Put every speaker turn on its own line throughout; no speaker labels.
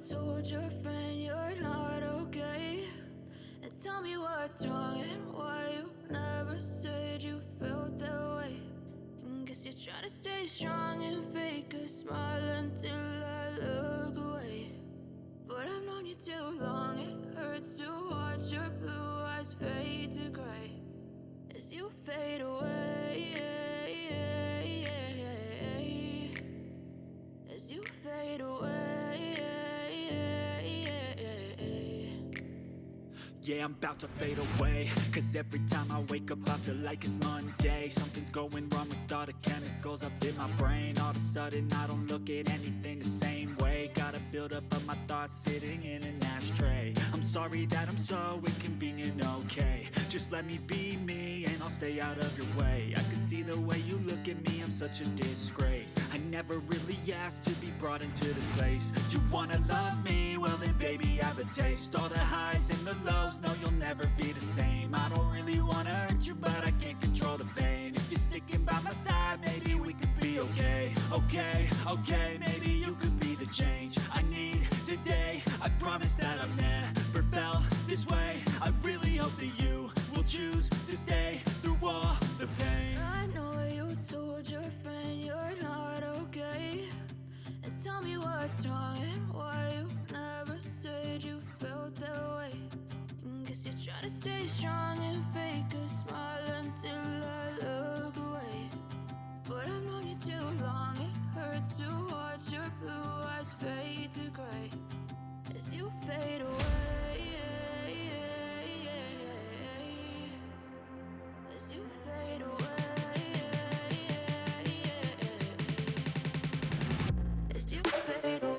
told your friend you're not okay, and tell me what's wrong and why you never said you felt that way. And guess you're trying to stay strong and fake a smile until I look away. But I've known you too long, it hurts to watch your blue eyes fade to gray as you fade away, as you fade away.
Yeah, I'm about to fade away, 'cause every time I wake up I feel like it's Monday. Something's going wrong with all the chemicals up in my brain. All of a sudden I don't look at anything the same way. Gotta build up of my thoughts sitting in an ashtray. I'm sorry that I'm so inconvenient, okay. Just let me be me and I'll stay out of your way. I can see the way you look at me, I'm such a disgrace. I never really asked to be brought into this place. You wanna love me? Well then baby have a taste. All the highs and the lows, no you'll never be the same. I don't really wanna hurt you but I can't control the pain. If you're sticking by my side maybe we could be okay. Okay, maybe you could be the change I need today. I promise that I've never felt this way. I really hope that you will choose to stay through all the pain.
I know you told your friend you're not okay, and tell me what's wrong and why you never said you felt that way. And guess you're trying to stay strong and fake a smile until I look away. But I've known you too long, it hurts to watch your blue eyes fade to gray as you fade away, as you fade away, as you fade away.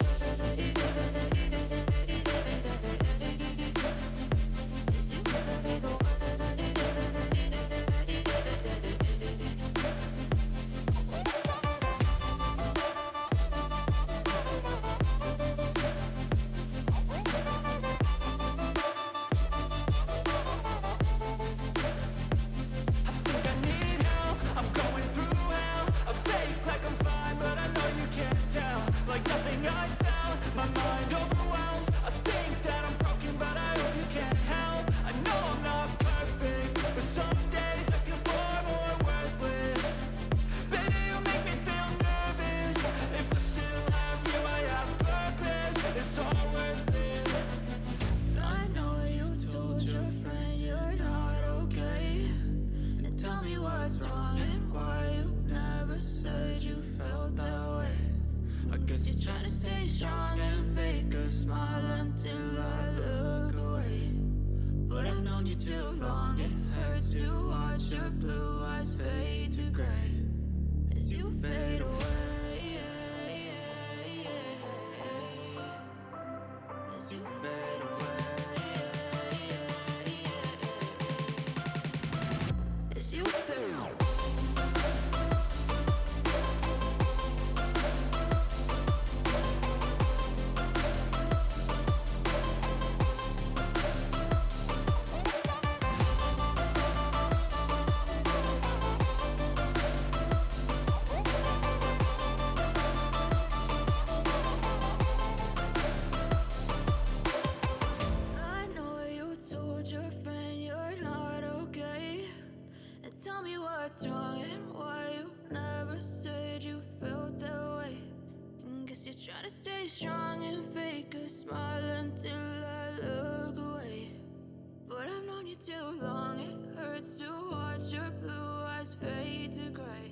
Trying to stay strong and fake a smile until I look away. But I've known you too long, it hurts to watch your blue eyes fade to gray